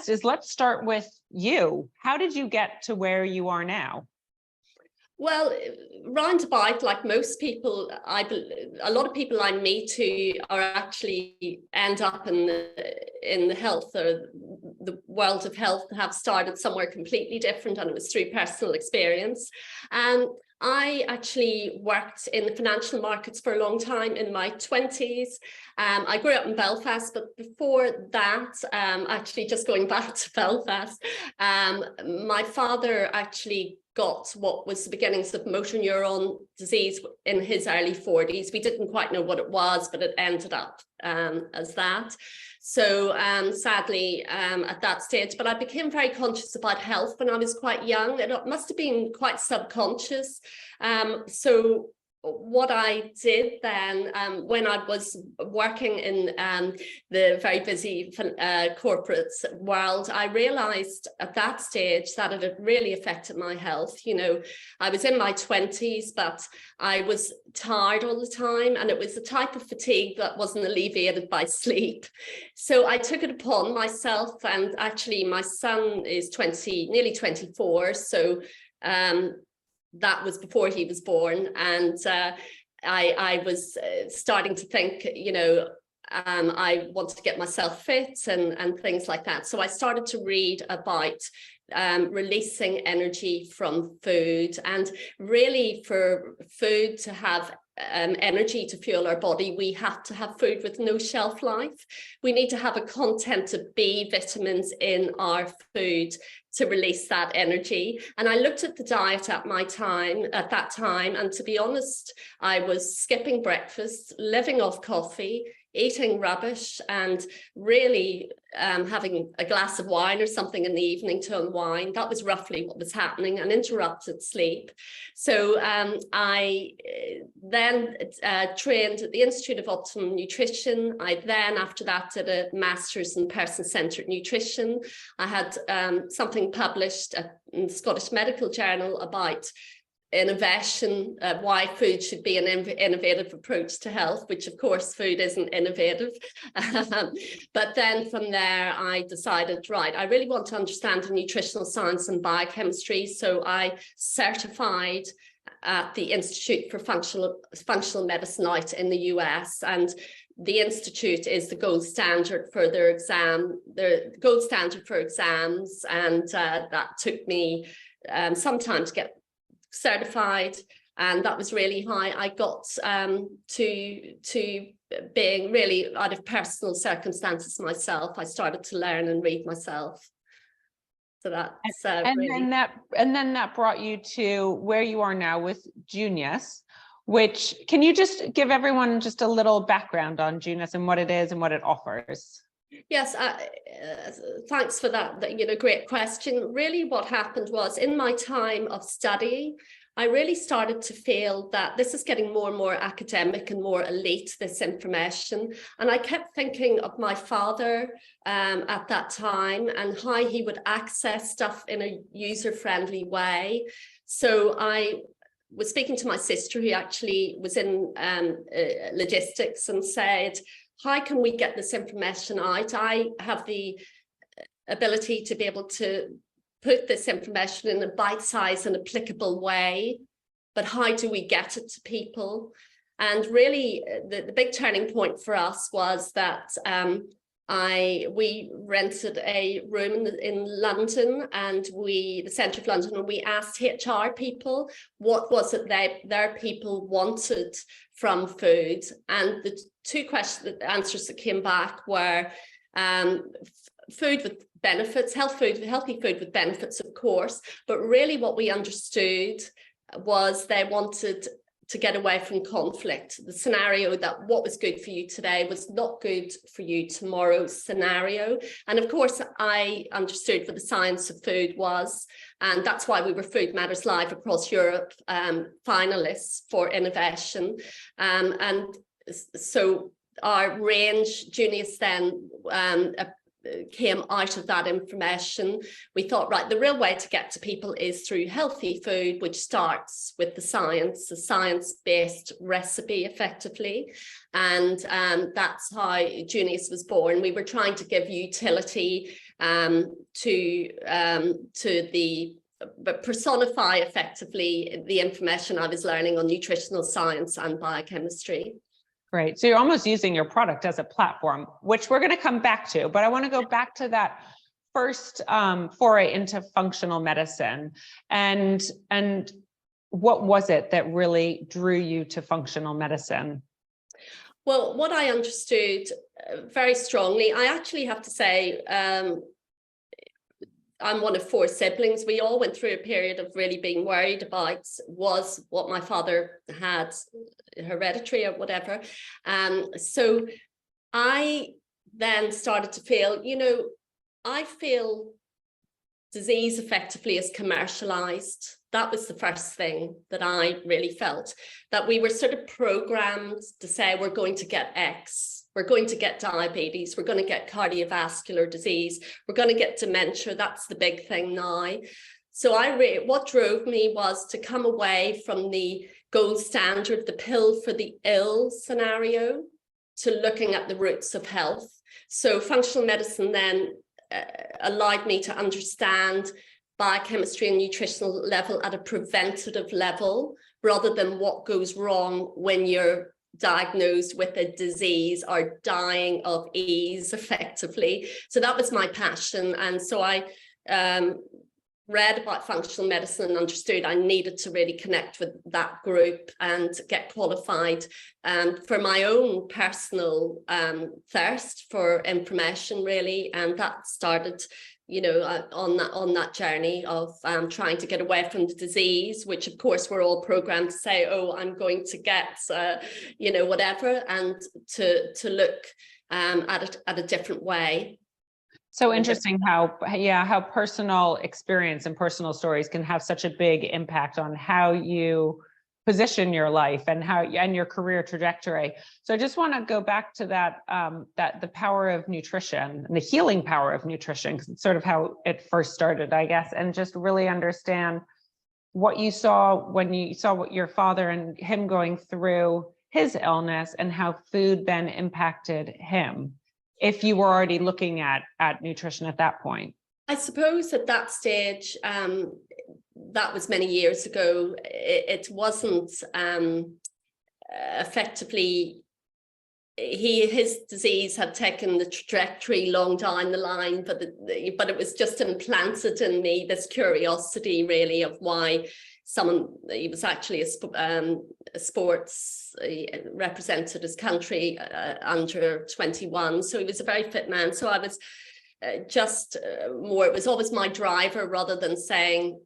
best is let's start with you. How did you get to where you are now? Well, roundabout, like most people, a lot of people I meet who are actually end up in the health or the world of health have started somewhere completely different, and it was through personal experience. I actually worked in the financial markets for a long time in my 20s. I grew up in Belfast, but before that, actually just going back to Belfast, my father actually got what was the beginnings of motor neuron disease in his early 40s. We didn't quite know what it was, but it ended up as that. So sadly, at that stage, but I became very conscious about health when I was quite young. It must have been quite subconscious. So what I did then, when I was working in the very busy corporate world, I realized at that stage that it had really affected my health. You know, I was in my 20s, but I was tired all the time, and it was a type of fatigue that wasn't alleviated by sleep. So I took it upon myself, and actually my son is nearly 24, so that was before he was born, and I was starting to think, you know, I wanted to get myself fit and things like that. So I started to read about releasing energy from food, and really for food to have energy to fuel our body, we have to have food with no shelf life. We need to have a content of B vitamins in our food to release that energy. And I looked at the diet at that time, and to be honest, I was skipping breakfast, living off coffee, eating rubbish, and really having a glass of wine or something in the evening to unwind. That was roughly what was happening, and interrupted sleep. So I then trained at the Institute of Optimum Nutrition. I then, after that, did a master's in person-centered nutrition. I had something published in the Scottish Medical Journal about innovation, why food should be an innovative approach to health, which of course food isn't innovative. But then from there I decided, right, I really want to understand the nutritional science and biochemistry. So I certified at the Institute for Functional Medicine out in the US, and the Institute is the gold standard for their exam, the gold standard for exams, and that took me some time to get certified, and that was really high. I got to being really out of personal circumstances myself. I started to learn and read myself. So that's then that brought you to where you are now with Junius, which, can you just give everyone just a little background on Junius and what it is and what it offers? Yes, thanks for that. You know, great question. Really, what happened was, in my time of study, I really started to feel that this is getting more and more academic and more elite, this information. And I kept thinking of my father at that time and how he would access stuff in a user-friendly way. So I was speaking to my sister, who actually was in logistics, and said, how can we get this information out? I have the ability to be able to put this information in a bite-sized and applicable way, but how do we get it to people? And really, the big turning point for us was that we rented a room in London, and the centre of London, and we asked HR people what was it their people wanted from food. And the answers that came back were food with benefits, healthy food with benefits, of course, but really what we understood was they wanted to get away from conflict. The scenario that what was good for you today was not good for you tomorrow's scenario. And of course, I understood what the science of food was. And that's why we were Food Matters Live across Europe finalists for innovation. And so our range, Junius, then came out of that information. We thought, right, the real way to get to people is through healthy food, which starts with the science-based recipe, effectively. And that's how Junius was born. We were trying to give utility but personify effectively the information I was learning on nutritional science and biochemistry. Great. So you're almost using your product as a platform, which we're going to come back to, but I want to go back to that first foray into functional medicine. And what was it that really drew you to functional medicine? Well, what I understood very strongly, I actually have to say, I'm one of 4 siblings. We all went through a period of really being worried about was what my father had, hereditary or whatever. So I then started to feel, I feel disease effectively is commercialized. That was the first thing that I really felt, that we were sort of programmed to say we're going to get X, we're going to get diabetes, we're going to get cardiovascular disease, we're going to get dementia. That's the big thing now. So what drove me was to come away from the gold standard, the pill for the ill scenario, to looking at the roots of health. So functional medicine then allowed me to understand biochemistry and nutritional level at a preventative level, rather than what goes wrong when you're diagnosed with a disease or dying of ease effectively. So that was my passion. And so I read about functional medicine and understood I needed to really connect with that group and get qualified for my own personal thirst for information, really. And that started, on that journey of trying to get away from the disease, which of course we're all programmed to say, oh, I'm going to get, whatever, and to look at it at a different way. So interesting how personal experience and personal stories can have such a big impact on how you position your life and your career trajectory. So I just want to go back to that, that the power of nutrition and the healing power of nutrition, because it's sort of how it first started, I guess, and just really understand what you saw when you saw what your father and him going through his illness and how food then impacted him, if you were already looking at nutrition at that point. I suppose at that stage, that was many years ago, it wasn't effectively, his disease had taken the trajectory long down the line, but it was just implanted in me, this curiosity really of why he was actually a sports, represented his country under 21, so he was a very fit man. So I was it was always my driver, rather than saying,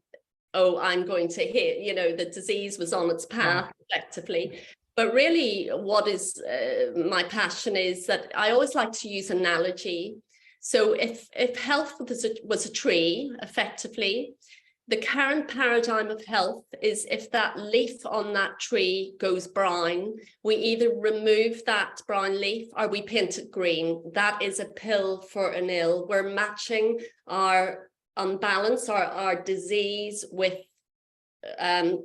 oh, I'm going to hit, the disease was on its path effectively. But really what is my passion is that I always like to use analogy. So if health was a tree, effectively, the current paradigm of health is if that leaf on that tree goes brown, we either remove that brown leaf or we paint it green. That is a pill for an ill. We're matching our unbalance or our disease with a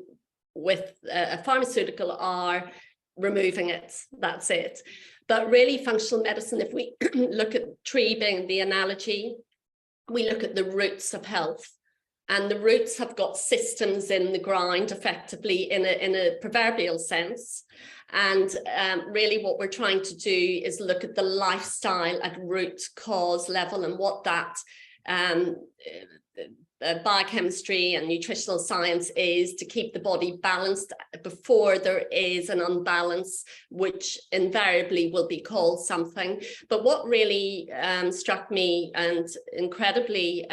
pharmaceutical or removing it. That's it. But really functional medicine, if we look at tree being the analogy, we look at the roots of health. And the roots have got systems in the ground, effectively, in a proverbial sense. And really what we're trying to do is look at the lifestyle at root cause level and what that biochemistry and nutritional science is to keep the body balanced before there is an unbalance, which invariably will be called something. But what really struck me and incredibly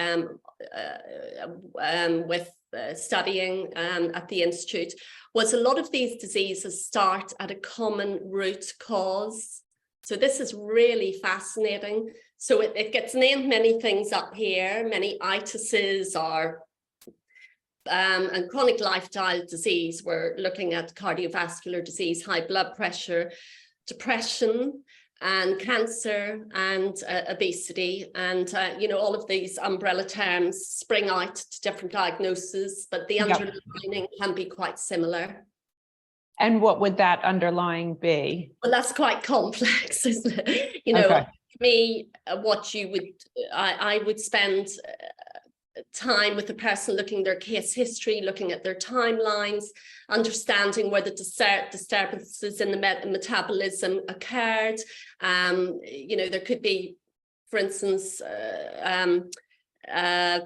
with studying at the Institute was a lot of these diseases start at a common root cause. So this is really fascinating. So it gets named many things up here, many itises or and chronic lifestyle disease. We're looking at cardiovascular disease, high blood pressure, depression, and cancer, and obesity. And, all of these umbrella terms spring out to different diagnoses, but the underlying can be quite similar. And what would that underlying be? Well, that's quite complex, isn't it? Okay. me, what you would, I would spend time with the person, looking at their case history, looking at their timelines, understanding where the disturbances in the metabolism occurred. You know, there could be, for instance,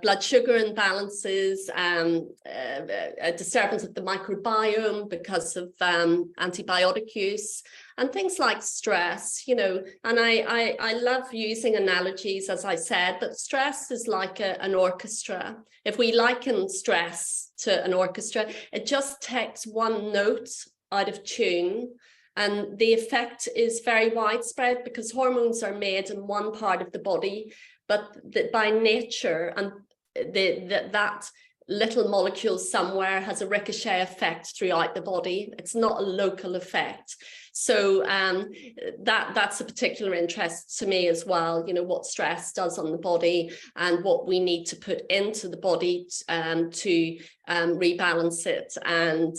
blood sugar imbalances, a disturbance of the microbiome because of antibiotic use, and things like stress, you know. And I love using analogies, as I said, that stress is like an orchestra. If we liken stress to an orchestra, it just takes one note out of tune, and the effect is very widespread because hormones are made in one part of the body, but by nature, and that little molecule somewhere has a ricochet effect throughout the body. It's not a local effect. So that's a particular interest to me as well, you know, what stress does on the body and what we need to put into the body to rebalance it. And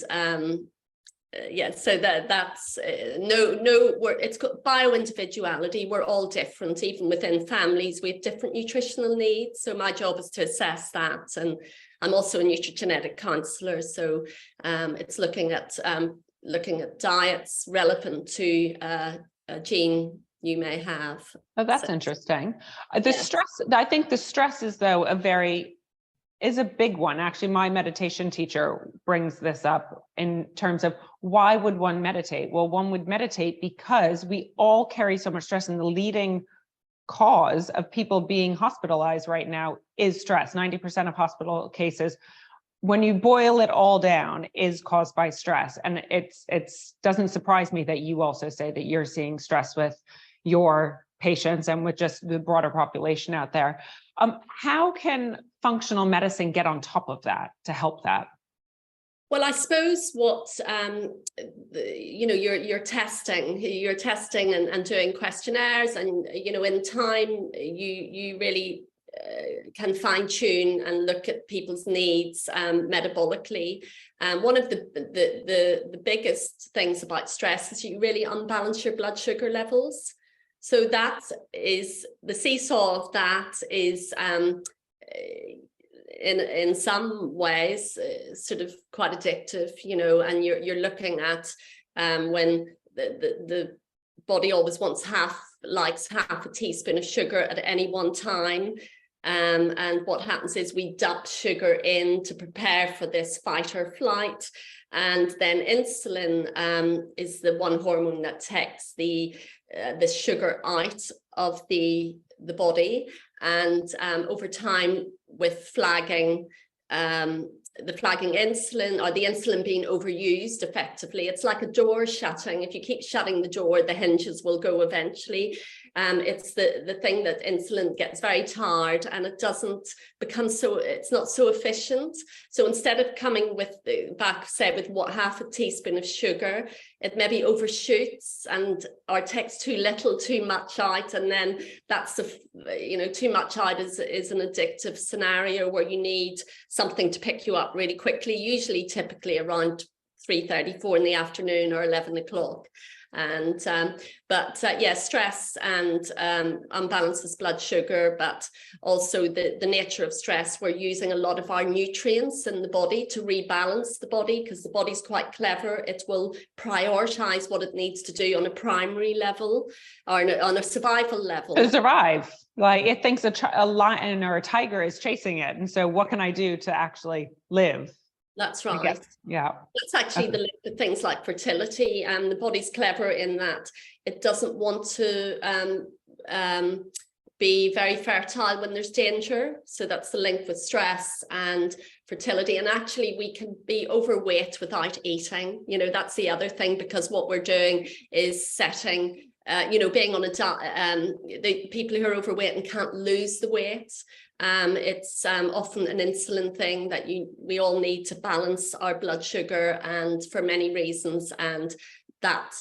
yeah, so that's it's got bio-individuality. We're all different. Even within families, we have different nutritional needs. So my job is to assess that. And I'm also a nutrigenetic counselor. So it's looking at diets relevant to a gene you may have. Oh, that's interesting. The stress, I think the stress is, though, is a big one. Actually, my meditation teacher brings this up in terms of why would one meditate? Well, one would meditate because we all carry so much stress, and the leading cause of people being hospitalized right now is stress. 90% of hospital cases, when you boil it all down, is caused by stress. And it's doesn't surprise me that you also say that you're seeing stress with your patients and with just the broader population out there. How can functional medicine get on top of that to help that? Well, I suppose what you know, you're testing and doing questionnaires, and you know, in time you really can fine tune and look at people's needs metabolically. One of the biggest things about stress is you really unbalance your blood sugar levels. So that is the seesaw of that is in some ways sort of quite addictive, you know, and you're looking at when the body always likes half a teaspoon of sugar at any one time. And what happens is we dump sugar in to prepare for this fight or flight. And then insulin is the one hormone that takes the sugar out of the body. And over time, with flagging, the flagging insulin, or the insulin being overused effectively, it's like a door shutting. If you keep shutting the door, the hinges will go eventually. It's the thing that insulin gets very tired, and it doesn't become it's not so efficient. So instead of coming with half a teaspoon of sugar, it maybe overshoots or takes too little, too much out. And then that's too much out is an addictive scenario where you need something to pick you up really quickly, typically around 3:34 in the afternoon or 11 o'clock. And stress and unbalances blood sugar, but also the nature of stress. We're using a lot of our nutrients in the body to rebalance the body, because the body's quite clever. It will prioritize what it needs to do on a primary level or on a survival level. To survive, like it thinks a lion or a tiger is chasing it, and so what can I do to actually live? That's right. Yeah. That's actually the link to things like fertility, and the body's clever in that it doesn't want to be very fertile when there's danger. So that's the link with stress and fertility. And actually we can be overweight without eating. You know, that's the other thing, because what we're doing is setting being on a diet, the people who are overweight and can't lose the weight, it's often an insulin thing that we all need to balance our blood sugar, and for many reasons, and that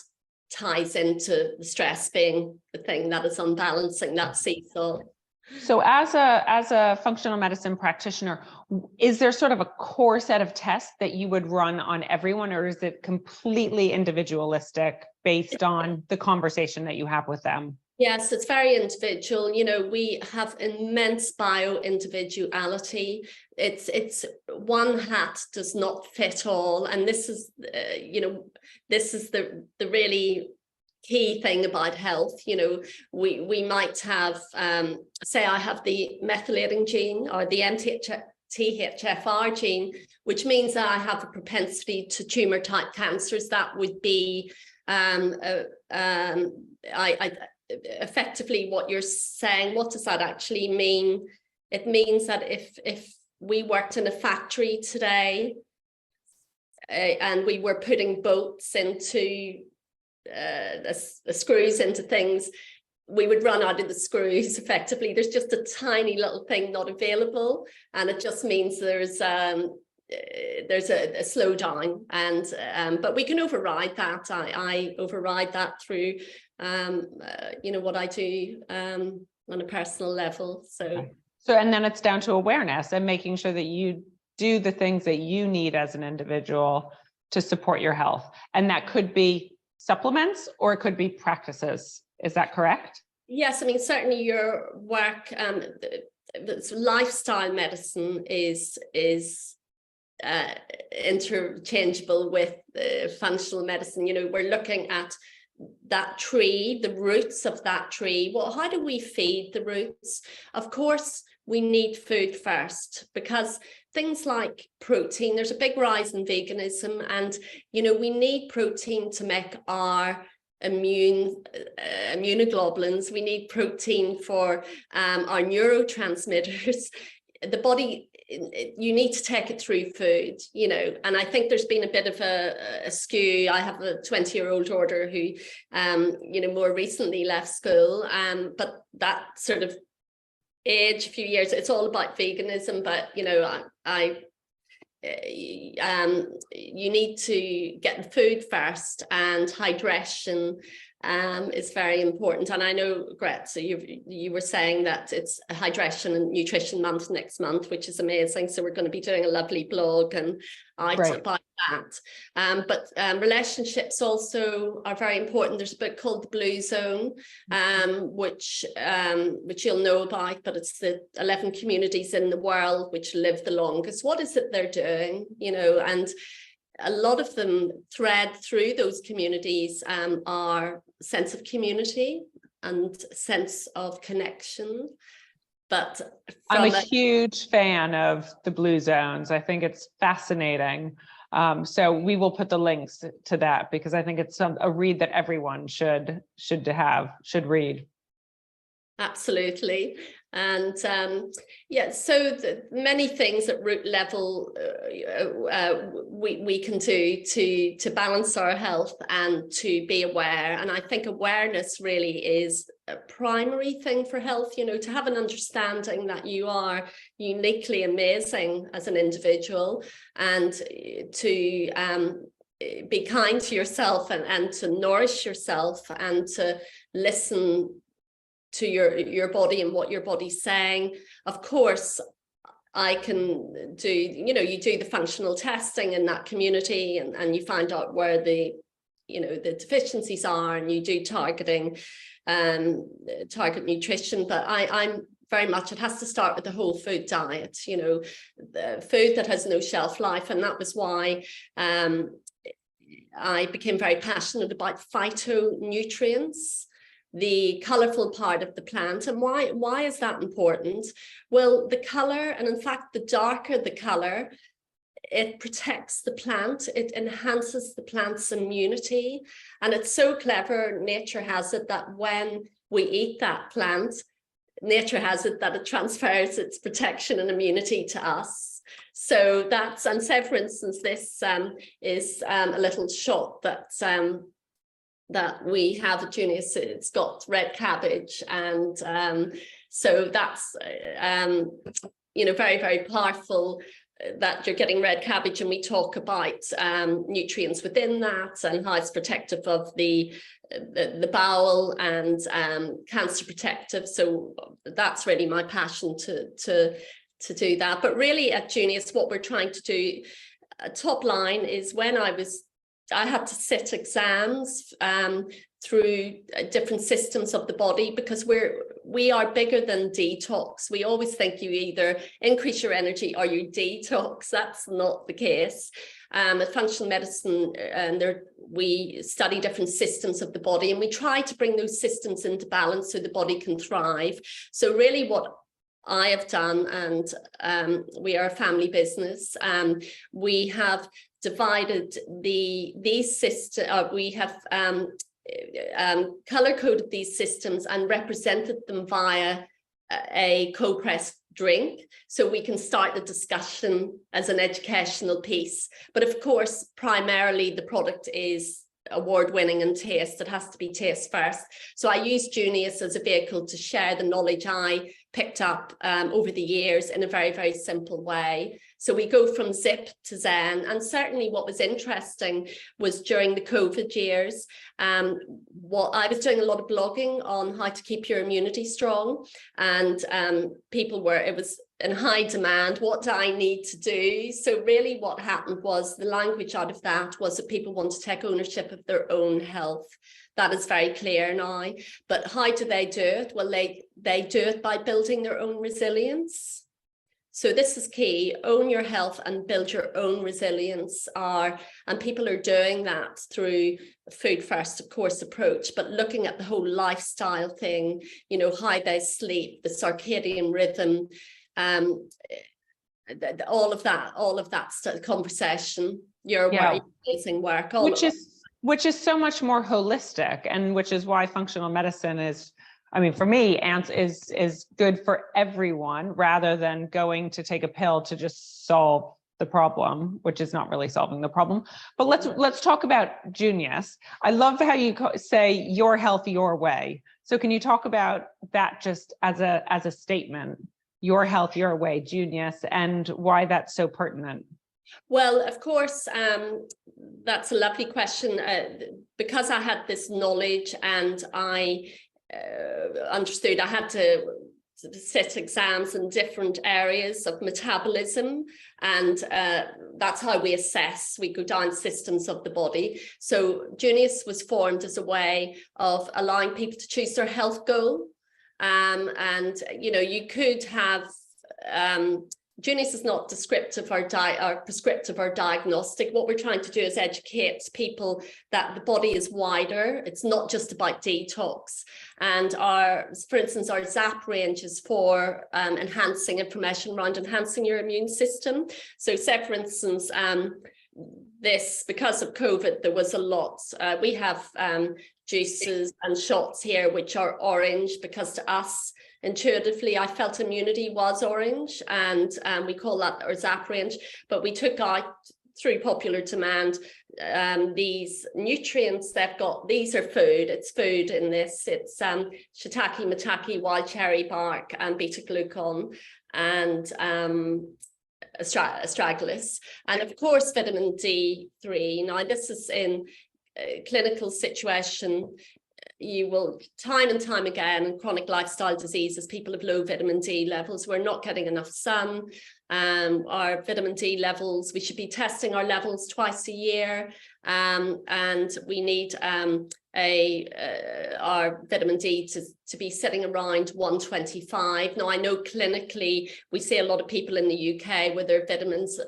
ties into the stress being the thing that is unbalancing that seesaw. So as a functional medicine practitioner, is there sort of a core set of tests that you would run on everyone, or is it completely individualistic based on the conversation that you have with them? Yes, it's very individual. You know, we have immense bio-individuality. It's one hat does not fit all, and this is, you know, this is the really key thing about health. You know, we might have, say, I have the methylating gene or the THFR gene, which means that I have a propensity to tumor type cancers. That would be effectively what you're saying. What does that actually mean? It means that if we worked in a factory today and we were putting bolts into the screws into things, we would run out of the screws effectively. There's just a tiny little thing not available, and it just means there's a slowdown. And but we can override that. I override that through you know, what I do on a personal level. So and then it's down to awareness and making sure that you do the things that you need as an individual to support your health. And that could be supplements or it could be practices. Is that correct? Yes, I mean, certainly your work, lifestyle medicine is interchangeable with functional medicine. You know, we're looking at that tree, the roots of that tree. Well, how do we feed the roots? Of course, we need food first, because things like protein, there's a big rise in veganism, and, you know, we need protein to make our immunoglobulins. We need protein for our neurotransmitters. The body, you need to take it through food, you know, and I think there's been a bit of a skew. I have a 20-year-old daughter who, you know, more recently left school, but that sort of age, a few years, it's all about veganism. But, you know, you need to get the food first, and hydration is very important. And I know, Gret, so you were saying that it's a hydration and nutrition month next month, which is amazing. So we're going to be doing a lovely blog and about that. But relationships also are very important. There's a book called The Blue Zone, which you'll know about, but it's the 11 communities in the world which live the longest. What is it they're doing, you know? And a lot of them thread through those communities are sense of community and sense of connection. But I'm a huge fan of the Blue Zones. I think it's fascinating. So we will put the links to that, because I think it's a read that everyone should read. Absolutely. And yeah, so many things at root level we can do to balance our health and to be aware. And I think awareness really is a primary thing for health, you know, to have an understanding that you are uniquely amazing as an individual, and to be kind to yourself and to nourish yourself and to listen to your body and what your body's saying. Of course, I can do, you know, you do the functional testing in that community, and you find out where the, you know, the deficiencies are, and you do target nutrition. But I'm very much, it has to start with the whole food diet, you know, the food that has no shelf life. And that was why I became very passionate about phytonutrients, the colorful part of the plant. And why is that important? Well, the color, and in fact, the darker the color, it protects the plant, it enhances the plant's immunity. And it's so clever, nature has it, that when we eat that plant, nature has it that it transfers its protection and immunity to us. So that's, and say for instance, this is a little shot that we have at Junius. It's got red cabbage, and so that's you know, very, very powerful that you're getting red cabbage. And we talk about nutrients within that and how it's protective of the bowel and cancer protective. So that's really my passion to do that. But really at Junius, what we're trying to do, top line, is when I had to sit exams through different systems of the body, because we are bigger than detox. We always think you either increase your energy or you detox. That's not the case. At functional medicine, we study different systems of the body, and we try to bring those systems into balance so the body can thrive. So really what I have done, and we are a family business, we have divided these systems, we have color-coded these systems and represented them via a cold pressed drink, so we can start the discussion as an educational piece. But of course, primarily the product is award-winning and taste. It has to be taste first. So I use Junius as a vehicle to share the knowledge I picked up over the years in a very, very simple way. So we go from zip to zen. And certainly what was interesting was during the COVID years, what I was doing a lot of blogging on how to keep your immunity strong, and it was in high demand. What do I need to do? So really what happened was the language out of that was that people want to take ownership of their own health. That is very clear now. But how do they do it? Well, they do it by building their own resilience. So this is key: own your health and build your own resilience. And people are doing that through a food first, of course, approach, but looking at the whole lifestyle thing, how they sleep, the circadian rhythm, all of that conversation. Your work, amazing work, which is so much more holistic, and which is why functional medicine is, for me, is good for everyone, rather than going to take a pill to just solve the problem, which is not really solving the problem. But let's talk about Junius. I love how you say your health, your way. So can you talk about that just as a statement? Your health, your way, Junius, and why that's so pertinent. Well, of course, that's a lovely question. Because I had this knowledge and I understood I had to sit exams in different areas of metabolism, and that's how we assess. We go down systems of the body. So Junius was formed as a way of allowing people to choose their health goal. And you could have Junius is not descriptive or prescriptive or diagnostic. What we're trying to do is educate people that the body is wider. It's not just about detox. And for instance, our ZAP range is for enhancing information around enhancing your immune system. So say, for instance, because of COVID, there was a lot. We have juices and shots here which are orange, because to us, intuitively, I felt immunity was orange, and we call that our ZAP range. But we took out, through popular demand, these nutrients they've got. These are food. It's food in this. It's shiitake, maitake, wild cherry bark, and beta-glucan, and astragalus, and of course vitamin D3. Now this is in a clinical situation. You will time and time again in chronic lifestyle diseases, people have low vitamin D levels. We're not getting enough sun. Our vitamin D levels, we should be testing our levels twice a year, and we need our vitamin D to be sitting around 125. Now I know clinically we see a lot of people in the UK with their vitamins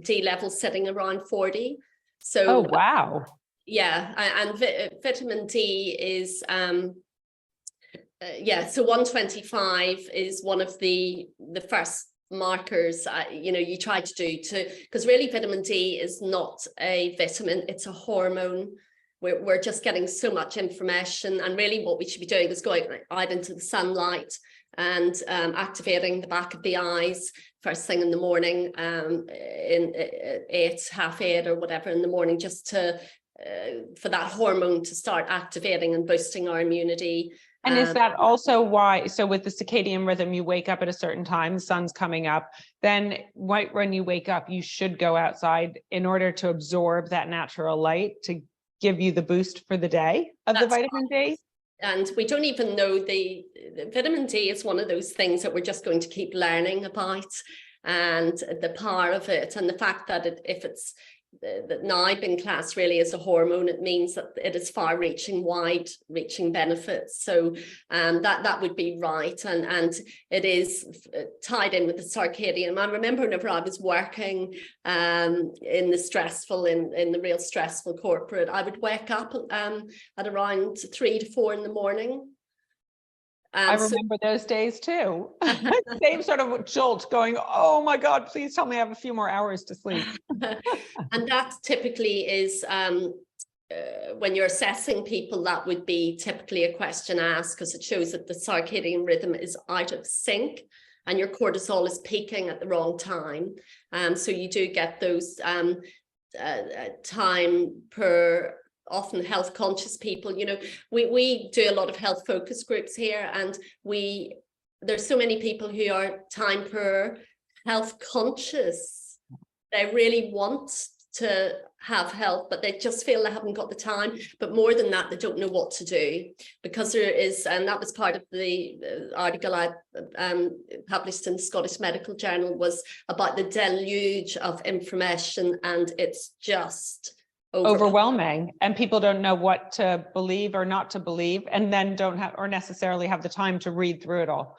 D levels sitting around 40. So oh wow. Yeah, and vitamin D is so 125 is one of the first markers you try to do because really vitamin D is not a vitamin, it's a hormone. We're just getting so much information, and really what we should be doing is going out into the sunlight and activating the back of the eyes first thing in the morning, in 8:30 or whatever in the morning, just to for that hormone to start activating and boosting our immunity. And is that also why, so with the circadian rhythm, you wake up at a certain time, the sun's coming up, then right when you wake up, you should go outside in order to absorb that natural light to give you the boost for the day of the vitamin D? And we don't even know the vitamin D is one of those things that we're just going to keep learning about, and the power of it, and the fact that if it's the NIBIN class really is a hormone. It means that it is far-reaching, wide-reaching benefits. So that would be right, and it is tied in with the circadian. I remember whenever I was working in the real stressful corporate, I would wake up at around 3 to 4 in the morning. I remember those days too. Same sort of jolt going, oh my God, please tell me I have a few more hours to sleep. And that typically is, when you're assessing people, that would be typically a question asked, because it shows that the circadian rhythm is out of sync and your cortisol is peaking at the wrong time. So you do get those time per often health conscious people. You know, we do a lot of health focus groups here, and there's so many people who are time poor, health conscious. They really want to have health, but they just feel they haven't got the time. But more than that, they don't know what to do, because there is, and that was part of the article I published in the Scottish Medical Journal, was about the deluge of information, and it's just overwhelming, and people don't know what to believe or not to believe, and then don't have or necessarily have the time to read through it all.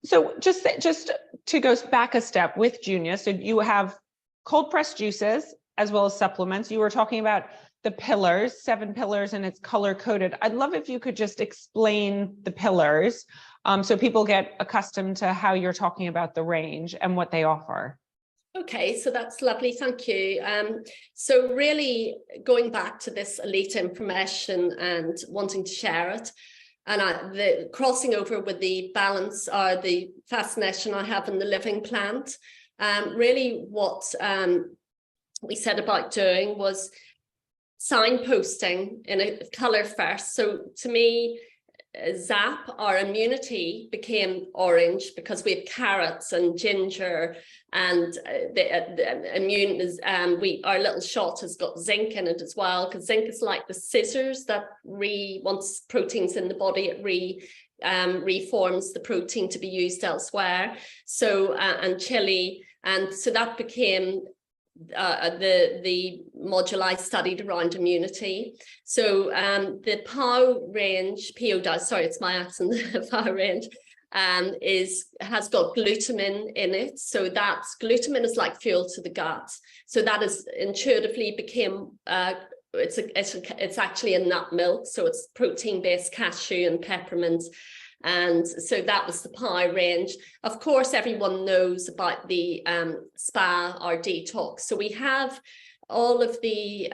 So just to go back a step with Junius, so you have cold pressed juices as well as supplements. You were talking about the pillars, 7 pillars, and it's color coded. I'd love if you could just explain the pillars, so people get accustomed to how you're talking about the range and what they offer. Okay, so that's lovely, thank you. So really going back to this elite information and wanting to share it, and the crossing over with the balance or the fascination I have in the living plant, really what we said about doing was signposting in a colour first. So to me, ZAP, our immunity, became orange because we have carrots and ginger, and the immune is, our little shot has got zinc in it as well, because zinc is like the scissors that once protein's in the body, it reforms the protein to be used elsewhere. So and chili, and so that became the module I studied around immunity. So the POW range, sorry, it's my accent, the POW range has got glutamine in it. So glutamine is like fuel to the gut. So that is intuitively became it's actually a nut milk, so it's protein-based cashew and peppermint. And so that was the POW range. Of course, everyone knows about the SPA or detox. So we have all of the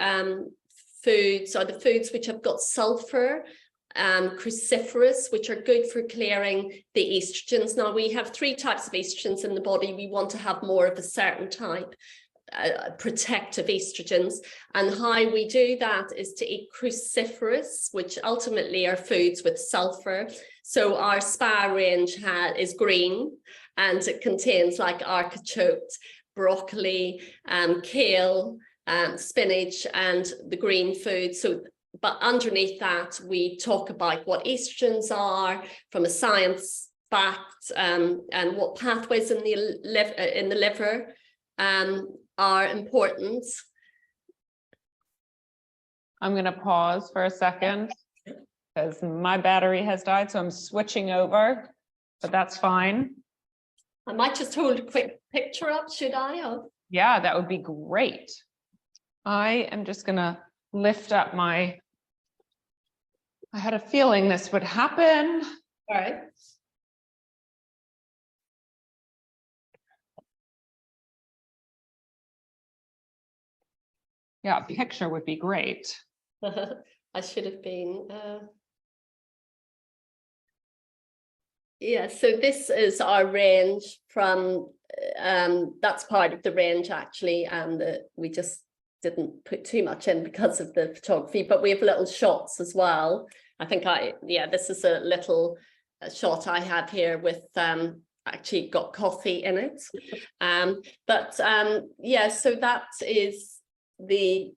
foods, or the foods which have got sulfur, cruciferous, which are good for clearing the estrogens. Now, we have 3 types of estrogens in the body. We want to have more of a certain type, protective estrogens, and how we do that is to eat cruciferous, which ultimately are foods with sulfur. So our SPA range is green, and it contains like artichokes, broccoli, kale, spinach, and the green food. So, but underneath that, we talk about what estrogens are from a science fact, and what pathways in the liver are important. I'm going to pause for a second because my battery has died, so I'm switching over, but that's fine. I might just hold a quick picture up, should I? Yeah, that would be great. I am just going to lift up I had a feeling this would happen. All right. Yeah, a picture would be great. I should have been. Yeah, so this is our range from, that's part of the range actually, and we just didn't put too much in because of the photography, but we have little shots as well. I think this is a little shot I have here with actually got coffee in it. Yeah, so that is the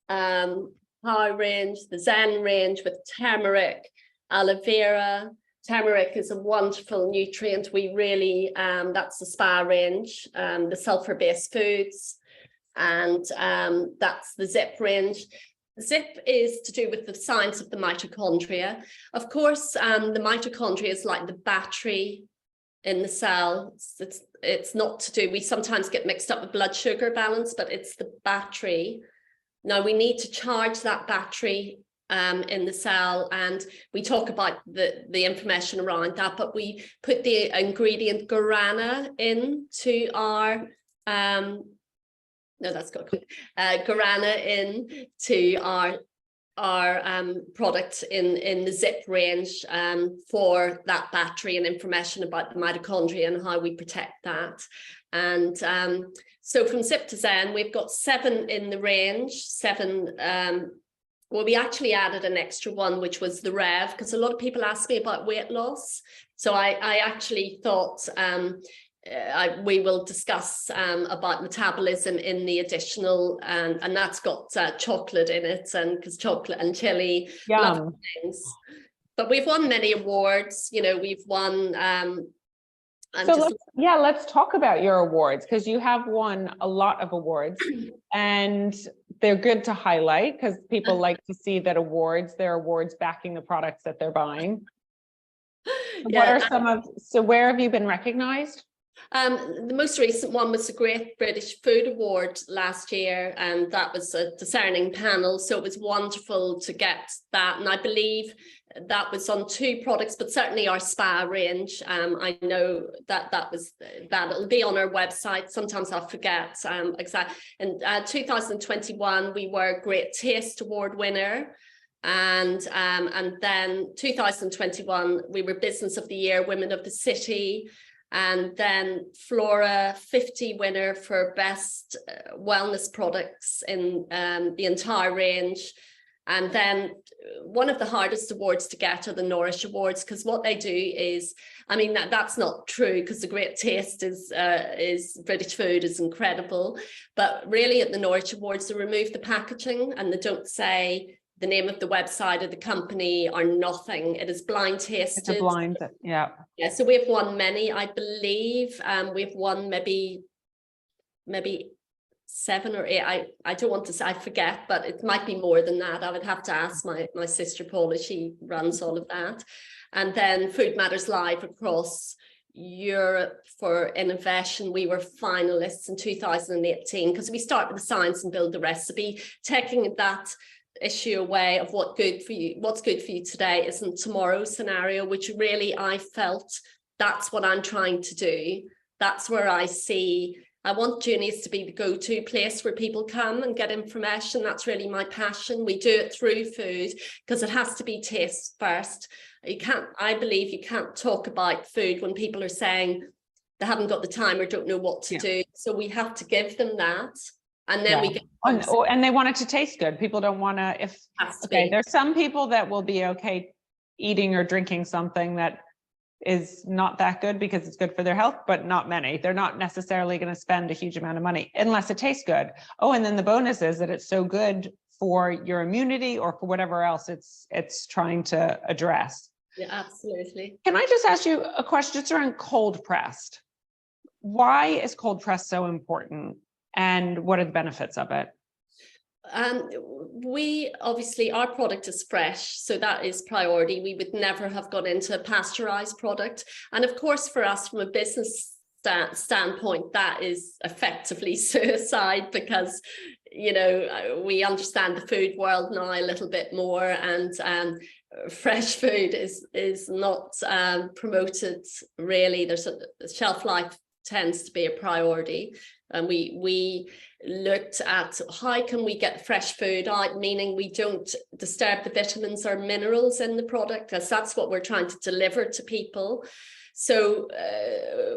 POW range, the Zen range with turmeric, aloe vera, turmeric is a wonderful nutrient. We really, that's the spa range, the sulfur-based foods, and that's the Zip range. Zip is to do with the science of the mitochondria. Of course, the mitochondria is like the battery in the cell. It's not to do, we sometimes get mixed up with blood sugar balance, but it's the battery. Now we need to charge that battery in the cell, and we talk about the information around that, but we put the ingredient guarana into our no, that's got guarana into our product in the Zip range for that battery and information about the mitochondria and how we protect that. And so from Zip to Zen, we've got 7 in the range, 7. Well, we actually added an extra one, which was the Rev, because a lot of people ask me about weight loss. So I actually thought we will discuss about metabolism in the additional, and that's got chocolate in it, and because chocolate and chili, lots of things. But we've won many awards. You know, we've won. Let's talk about your awards, because you have won a lot of awards, and they're good to highlight because people like to see that there are awards backing the products that they're buying. What are some of? So where have you been recognized? The most recent one was the Great British Food Award last year, and that was a discerning panel, so it was wonderful to get that. And I believe that was on 2 products, but certainly our spa range. I know that'll be on our website. Sometimes I forget exactly. In 2021 we were Great Taste Award winner. And then 2021 we were Business of the Year, Women of the City. And then Flora 50 winner for best wellness products in the entire range. And then one of the hardest awards to get are the Nourish Awards, because what they do is, I mean, that's not true, because the Great Taste is British food is incredible, but really at the Nourish Awards they remove the packaging and they don't say the name of the website or the company or nothing. It is blind tasted. It's a blind, yeah. Yeah, so we've won many, I believe. We've won maybe 7 or 8. I don't want to say, I forget, but it might be more than that. I would have to ask my sister Paula, she runs all of that. And then Food Matters Live across Europe for innovation, we were finalists in 2018, because we start with the science and build the recipe, taking that issue away of what's good for you today isn't tomorrow's scenario, which really I felt that's what I'm trying to do. That's where I want Junius to be the go-to place where people come and get information. That's really my passion. We do it through food because it has to be taste first. I believe you can't talk about food when people are saying they haven't got the time or don't know what to do. So we have to give them that. And then we get and they want it to taste good. People don't want to, there's some people that will be okay eating or drinking something that is not that good because it's good for their health, but not many. They're not necessarily going to spend a huge amount of money unless it tastes good. Oh, and then the bonus is that it's so good for your immunity or for whatever else it's trying to address. Yeah, absolutely. Can I just ask you a question just around cold pressed? Why is cold pressed so important? And what are the benefits of it? We obviously, our product is fresh, so that is priority. We would never have gone into a pasteurized product. And of course, for us, from a business standpoint, that is effectively suicide, because, you know, we understand the food world now a little bit more, and fresh food is not promoted really. There's a shelf life tends to be a priority. And we looked at how can we get fresh food out, meaning we don't disturb the vitamins or minerals in the product, because that's what we're trying to deliver to people. So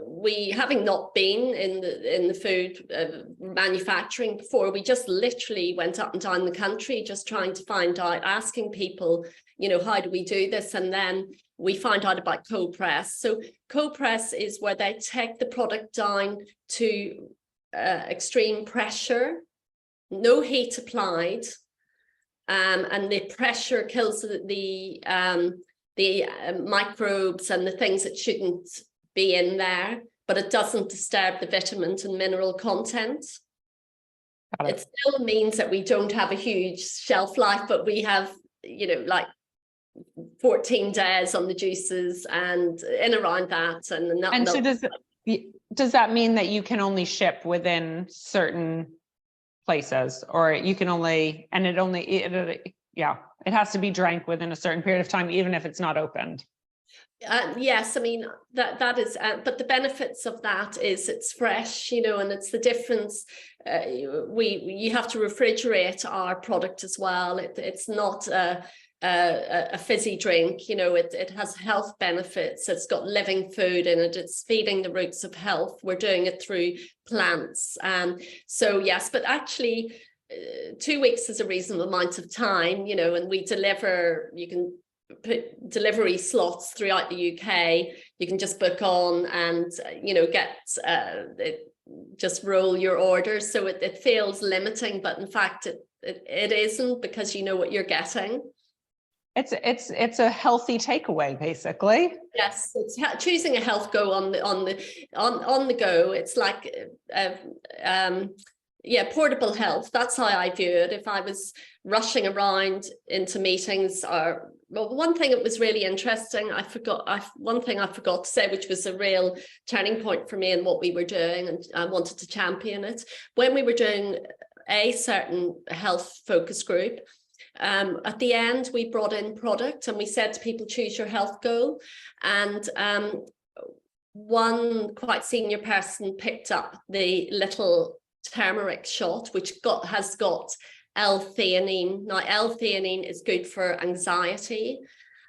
we, having not been in the food manufacturing before, we just literally went up and down the country just trying to find out, asking people, you know, how do we do this? And then we found out about cold press. So cold press is where they take the product down to extreme pressure, no heat applied, and the pressure kills the microbes and the things that shouldn't be in there, but it doesn't disturb the vitamin and mineral content. It still means that we don't have a huge shelf life, but we have, you know, like 14 days on the juices and in around that. And so does that mean that you can only ship within certain places, or you can only, and it has to be drank within a certain period of time, even if it's not opened? Yes, I mean that is, but the benefits of that is it's fresh, you know, and it's the difference. You have to refrigerate our product as well. It's not a fizzy drink, you know. It has health benefits. It's got living food in it. It's feeding the roots of health. We're doing it through plants, so yes, but actually 2 weeks is a reasonable amount of time, you know, and we deliver. You can put delivery slots throughout the UK. You can just book on and you know, get just roll your orders. So it feels limiting, but in fact it isn't, because you know what you're getting. It's a healthy takeaway, basically. Yes, it's choosing a health go on the go. It's like portable health. That's how I view it. If I was rushing around into meetings, or well, one thing that was really interesting, one thing I forgot to say, which was a real turning point for me in what we were doing, and I wanted to champion it. When we were doing a certain health focus group, at the end we brought in product and we said to people, choose your health goal. And one quite senior person picked up the little turmeric shot, which has got L-theanine. Now, L-theanine is good for anxiety.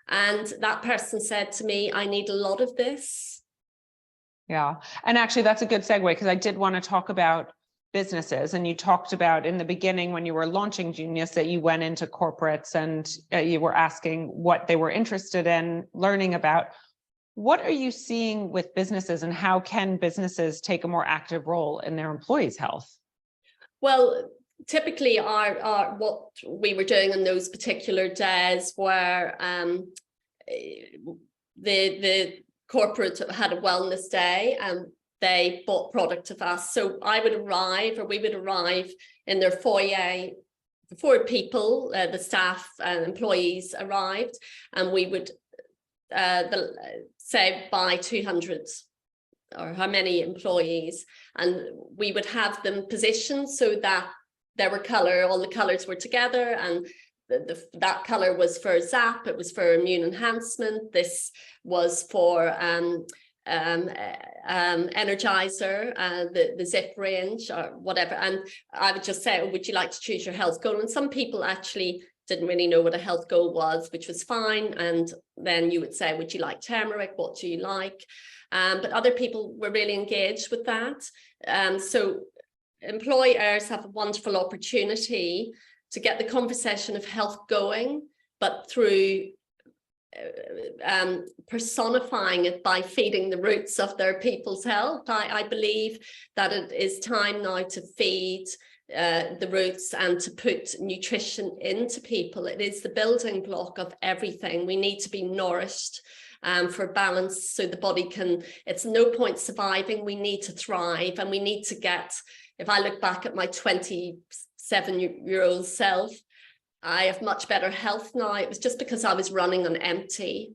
And that person said to me, I need a lot of this. Yeah. And actually, that's a good segue, because I did want to talk about businesses. And you talked about in the beginning, when you were launching Junius, that you went into corporates and you were asking what they were interested in learning about. What are you seeing with businesses, and how can businesses take a more active role in their employees' health? Well, typically what we were doing on those particular days were the corporate had a wellness day and they bought product of us. So we would arrive in their foyer before people, the staff and employees arrived, and we would say by 200 or how many employees, and we would have them positioned so that there were all the colors were together, and that color was for ZAP, it was for immune enhancement, this was for Energizer, the Zip range or whatever. And I would just say, would you like to choose your health goal? And some people actually didn't really know what a health goal was, which was fine. And then you would say, would you like turmeric? What do you like? But other people were really engaged with that. So employers have a wonderful opportunity to get the conversation of health going, but through personifying it by feeding the roots of their people's health. I believe that it is time now to feed the roots and to put nutrition into people. It is the building block of everything. We need to be nourished for balance, so the body can, it's no point surviving, we need to thrive, and we need to get, if I look back at my 27-year-old self, I have much better health now. It was just because I was running on empty,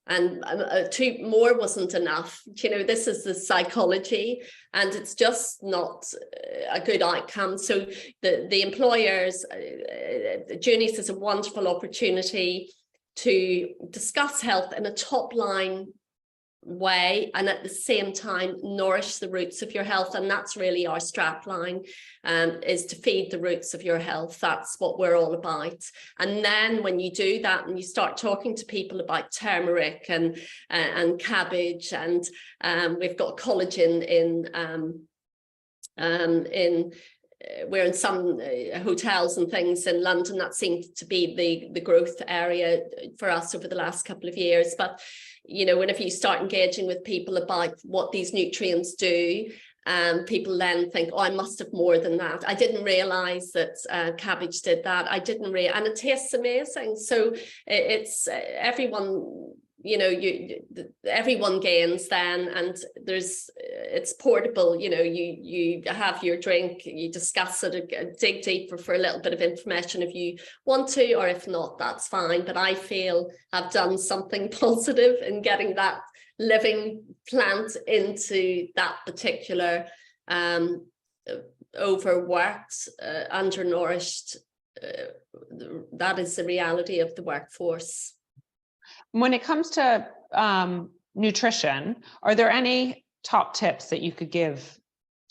and 2 more wasn't enough. You know, this is the psychology, and it's just not a good outcome. So the employers, Junius is a wonderful opportunity to discuss health in a top line way, and at the same time nourish the roots of your health. And that's really our strap line, is to feed the roots of your health. That's what we're all about. And then when you do that and you start talking to people about turmeric and cabbage, and we've got collagen we're in some hotels and things in London. That seems to be the growth area for us over the last couple of years. But, you know, whenever you start engaging with people about what these nutrients do, people then think, oh, I must have more than that. I didn't realize that cabbage did that. I didn't realize, and it tastes amazing. So it's everyone, you know, everyone gains then, and it's portable. You know, you have your drink, you discuss it, dig deeper for a little bit of information if you want to, or if not, that's fine. But I feel I've done something positive in getting that living plant into that particular overworked, undernourished. That is the reality of the workforce. When it comes to nutrition, are there any top tips that you could give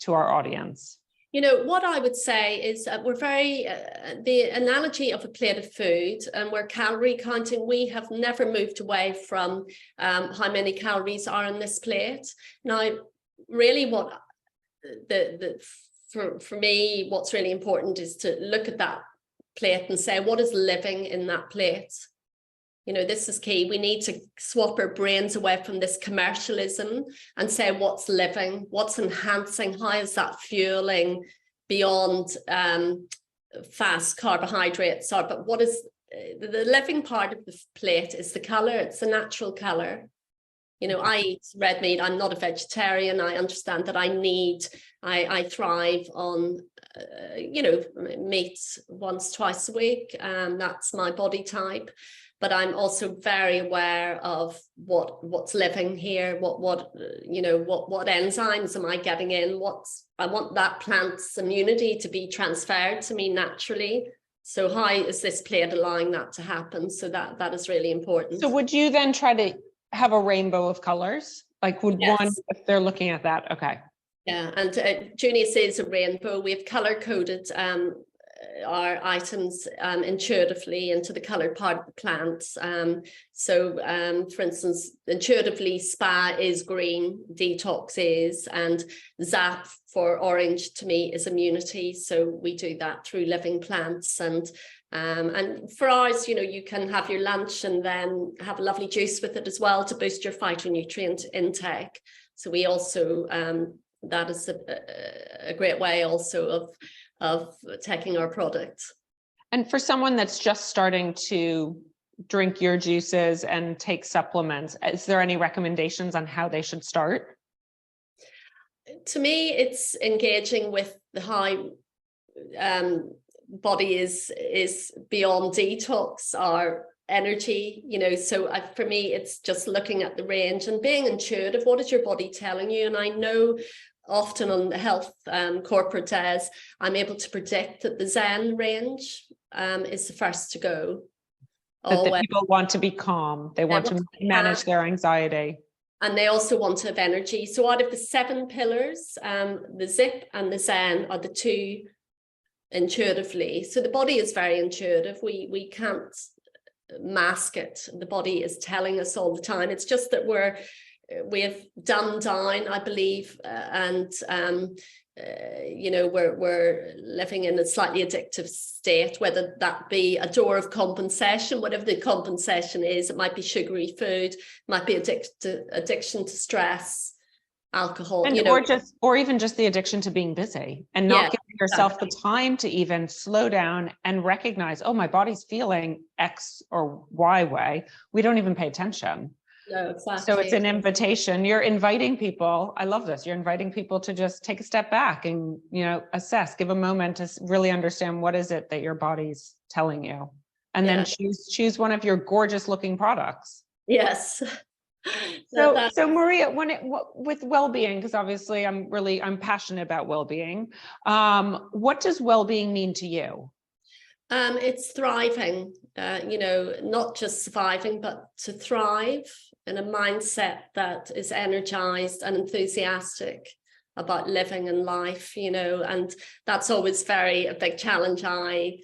to our audience? You know, what I would say is we're very, the analogy of a plate of food, and we're calorie counting, we have never moved away from how many calories are in this plate. Now, really what for me, what's really important is to look at that plate and say, what is living in that plate? You know, this is key. We need to swap our brains away from this commercialism and say what's living, what's enhancing, how is that fueling beyond fast carbohydrates are, but what is the living part of the plate is the color. It's the natural color. You know, I eat red meat. I'm not a vegetarian. I understand that I thrive on, you know, meat once, twice a week. That's my body type. But I'm also very aware of what's living here, what enzymes am I getting in, I want that plant's immunity to be transferred to me naturally. So how is this plate allowing that to happen? So that is really important. So would you then try to have a rainbow of colors? Like would Yes. one, if they're looking at that, okay. Yeah, and Junius is a rainbow. We've color coded our items intuitively into the colored part of the plants. For instance, intuitively SPA is green, detox is, and ZAP for orange to me is immunity. So we do that through living plants. And for ours, you know, you can have your lunch and then have a lovely juice with it as well to boost your phytonutrient intake. So we also, that is a great way also of taking our product. And for someone that's just starting to drink your juices and take supplements, is there any recommendations on how they should start? To me, it's engaging with the how body is beyond detox, our energy, you know. So for me, it's just looking at the range and being intuitive. What is your body telling you? And I know often on the health corporate days, I'm able to predict that the Zen range is the first to go. That people want to be calm. They want to manage their anxiety. And they also want to have energy. So out of the 7 pillars, the Zip and the Zen are the 2 intuitively. So the body is very intuitive. We can't mask it. The body is telling us all the time. It's just that we have dumbed down, I believe, and you know, we're living in a slightly addictive state, whether that be a door of compensation, whatever the compensation is. It might be sugary food, it might be addiction to stress, alcohol, and, you know, or even just the addiction to being busy and not giving yourself the time to even slow down and recognize, oh, my body's feeling X or Y way. We don't even pay attention. No, exactly. So it's an invitation. You're inviting people. I love this. You're inviting people to just take a step back and, you know, assess, give a moment to really understand what is it that your body's telling you, and then choose one of your gorgeous looking products. Yes. So Maria, with well-being, because obviously I'm passionate about well-being. What does well-being mean to you? It's thriving, you know, not just surviving, but to thrive in a mindset that is energized and enthusiastic about living and life, you know, and that's always a big challenge I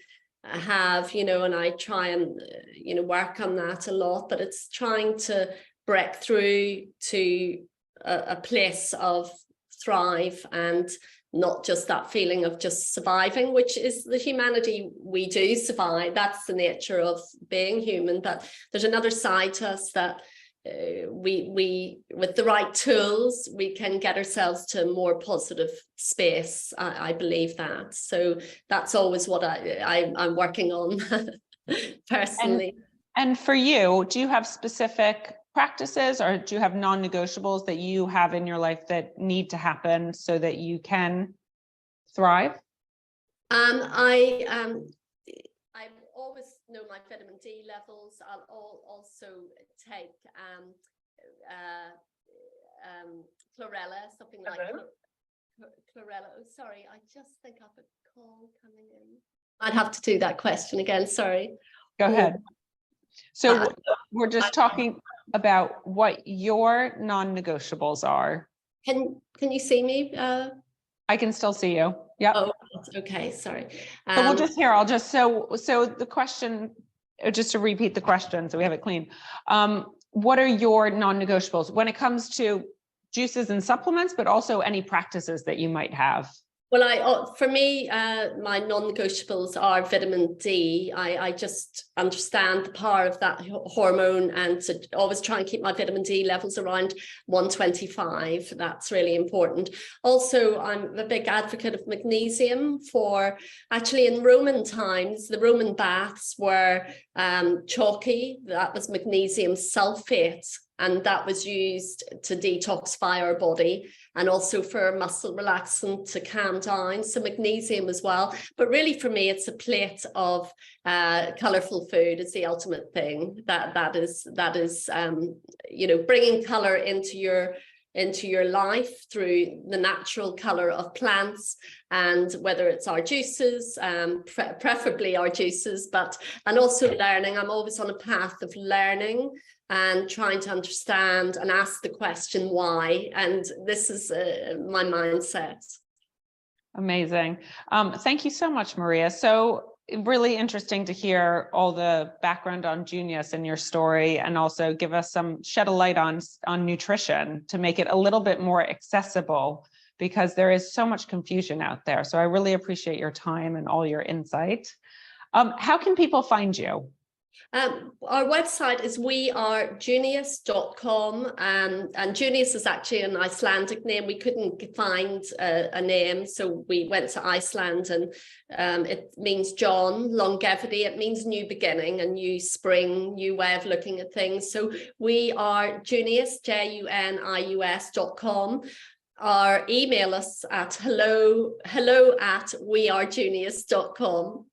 have, you know, and I try and, you know, work on that a lot, but it's trying to break through to a place of thrive and not just that feeling of just surviving, which is the humanity. We do survive. That's the nature of being human. But there's another side to us that, we with the right tools, we can get ourselves to a more positive space. I believe that. So that's always what I'm working on personally. And for you, do you have specific practices, or do you have non-negotiables that you have in your life that need to happen so that you can thrive? I always know my vitamin D levels. I'll also take chlorella, something like chlorella. Oh, sorry, I just think I have a call coming in. I'd have to do that question again. Sorry. Go ahead. So we're just talking about what your non-negotiables are. Can you see me? I can still see you. Yeah. Oh, okay. Sorry. But we'll just hear. I'll just so the question, just to repeat the question, so we have it clean. What are your non-negotiables when it comes to juices and supplements, but also any practices that you might have? Well, for me, my non-negotiables are vitamin D. I just understand the power of that hormone, and to always try and keep my vitamin D levels around 125. That's really important. Also, I'm a big advocate of magnesium. For actually, in Roman times, the Roman baths were chalky. That was magnesium sulfate, and that was used to detoxify our body, and also for muscle relaxant to calm down. So magnesium as well. But really for me, it's a plate of colorful food is the ultimate thing. That is bringing color into your life through the natural color of plants, and whether it's our juices, preferably our juices, and also learning. I'm always on a path of learning and trying to understand and ask the question why. And this is my mindset. Amazing. Thank you so much, Maria. So really interesting to hear all the background on Junius and your story, and also give us shed a light on nutrition to make it a little bit more accessible, because there is so much confusion out there. So I really appreciate your time and all your insight. How can people find you? Our website is wearejunius.com, and Junius is actually an Icelandic name. We couldn't find a name, so we went to Iceland, and it means John, longevity. It means new beginning, a new spring, new way of looking at things. So we are Junius, JUNIUS.com. Or email us at hello@wearejunius.com.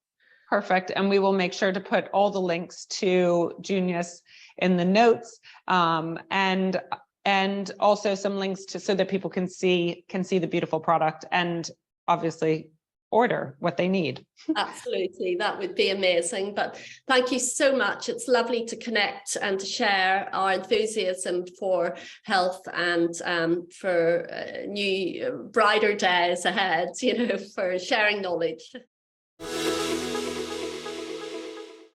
Perfect. And we will make sure to put all the links to Junius in the notes, and also some links so that people can see the beautiful product and obviously order what they need. Absolutely. That would be amazing. But thank you so much. It's lovely to connect and to share our enthusiasm for health, and for new, brighter days ahead, for sharing knowledge.